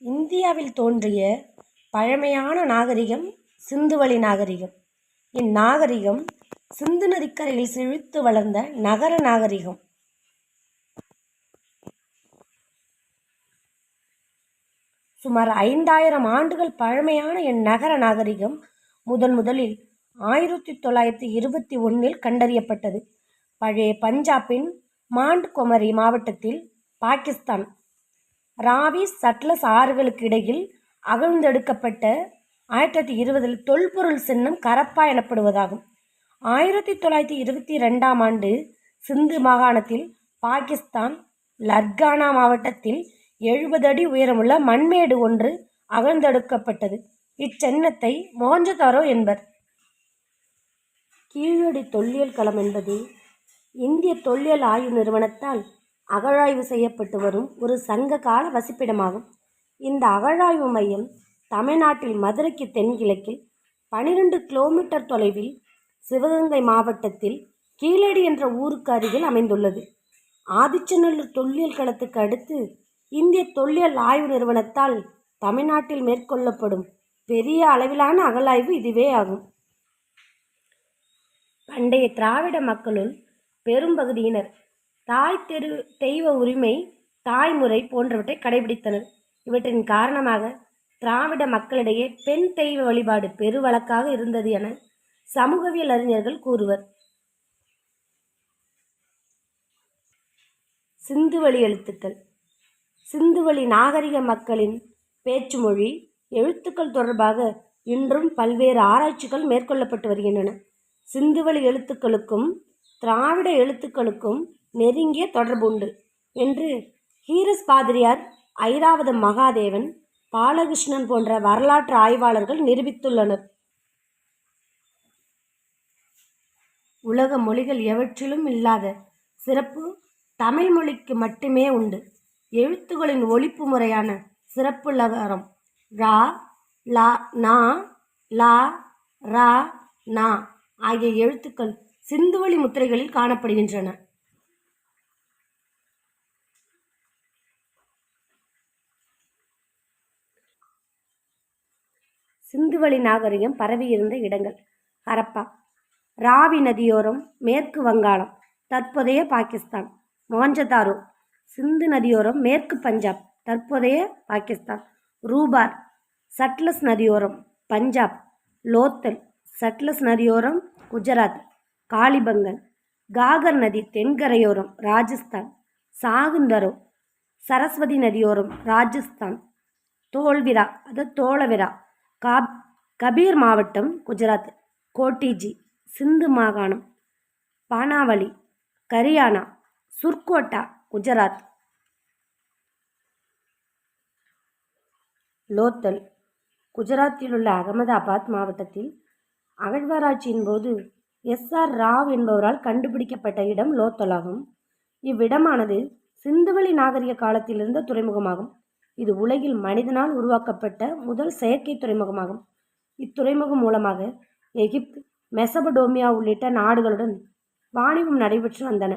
இந்தியாவில் தோன்றிய பழமையான நாகரிகம் சிந்துவெளி நாகரிகம். இந்நாகரிகம் சிந்து நதிக்கரையில் செழித்து வளர்ந்த நகர நாகரிகம். சுமார் 5000 ஆண்டுகள் பழமையான இந்நகர நாகரிகம் முதலில் 1921 கண்டறியப்பட்டது. பழைய பஞ்சாபின் மாண்ட்கொமரி மாவட்டத்தில் பாகிஸ்தான் ராவி சட்லஸ் ஆறுகளுக்கு இடையில் அகழ்ந்தெடுக்கப்பட்ட 1920 தொல்பொருள் சின்னம் கரப்பா எனப்படுவதாகும். 1922ஆம் ஆண்டு சிந்து மாகாணத்தில் பாகிஸ்தான் லர்கானா மாவட்டத்தில் 70 அடி உயரமுள்ள மண்மேடு ஒன்று அகழ்ந்தெடுக்கப்பட்டது. இச்சின்னத்தை மொஹஞ்சதாரோ என்பர். கீழடி தொல்லியல் களம் என்பது இந்திய தொல்லியல் ஆய்வு நிறுவனத்தால் அகழாய்வு செய்யப்பட்டு வரும் ஒரு சங்க கால வசிப்பிடமாகும். இந்த அகழாய்வு மையம் தமிழ்நாட்டில் மதுரைக்கு தென்கிழக்கில் 12 கிலோமீட்டர் தொலைவில் சிவகங்கை மாவட்டத்தில் கீழடி என்ற ஊருக்கு அருகில் அமைந்துள்ளது. ஆதிச்சநல்லூர் தொல்லியல் களத்துக்கு அடுத்து இந்திய தொல்லியல் ஆய்வு நிறுவனத்தால் தமிழ்நாட்டில் மேற்கொள்ளப்படும் பெரிய அளவிலான அகழாய்வு இதுவே ஆகும். பண்டைய திராவிட மக்களுள் பெரும்பகுதியினர் தாய் தெய்வ உரிமை, தாய்முறை போன்றவற்றை கடைபிடித்தனர். இவற்றின் காரணமாக திராவிட மக்களிடையே பெண் தெய்வ வழிபாடு பெருவழக்காக இருந்தது என சமூகவியல் அறிஞர்கள் கூறுவர். சிந்துவெளி எழுத்துக்கள். சிந்துவெளி நாகரிக மக்களின் பேச்சு மொழி எழுத்துக்கள் தொடர்பாக இன்றும் பல்வேறு ஆராய்ச்சிகள் மேற்கொள்ளப்பட்டு வருகின்றன. சிந்துவெளி எழுத்துக்களுக்கும் திராவிட எழுத்துக்களுக்கும் நெருங்கிய தொடர்பு உண்டு என்று ஹீரஸ் பாதிரியார், ஐராவதம் மகாதேவன், பாலகிருஷ்ணன் போன்ற வரலாற்று ஆய்வாளர்கள் நிரூபித்துள்ளனர். உலக மொழிகள் எவற்றிலும் இல்லாத சிறப்பு தமிழ் மொழிக்கு மட்டுமே உண்டு. எழுத்துக்களின் ஒலிப்பு முறையான சிறப்பு லகரம் ரா, லா, நா, லா, ரா, நா ஆகிய எழுத்துக்கள் சிந்துவெளி முத்திரைகளில் காணப்படுகின்றன. சிந்துவெளி நாகரிகம் பரவியிருந்த இடங்கள்: ஹரப்பா, ராவி நதியோரம், மேற்கு வங்காளம், தற்போதைய பாகிஸ்தான். மொஹஞ்சதாரோ, சிந்து நதியோரம், மேற்கு பஞ்சாப், தற்போதைய பாகிஸ்தான். ரூபார், சட்லஸ் நதியோரம், பஞ்சாப். லோத்தல், சட்லஸ் நதியோரம், குஜராத். காளிபங்கன், காகர் நதி தென்கரையோரம், ராஜஸ்தான். சாகுந்தரோ, சரஸ்வதி நதியோரம், ராஜஸ்தான். தோல்விரா தோளவிரா, கபீர் மாவட்டம், குஜராத். கோட்டிஜி, சிந்து மாகாணம். பானாவலி, கரியானா. சுர்கோட்டா, குஜராத். லோத்தல், குஜராத்தில் உள்ள அகமதாபாத் மாவட்டத்தில் அகழ்வாராய்ச்சியின் போது SR ராவ் என்பவரால் கண்டுபிடிக்கப்பட்ட இடம் லோத்தலாகும். இவ்விடமானது சிந்துவெளி நாகரிக காலத்தில் இருந்த துறைமுகமாகும். இது உலகில் மனிதனால் உருவாக்கப்பட்ட முதல் செயற்கை துறைமுகமாகும். இத்துறைமுகம் மூலமாக எகிப்து, மெசபடோமியா உள்ளிட்ட நாடுகளுடன் வாணிபம் நடைபெற்று வந்தன.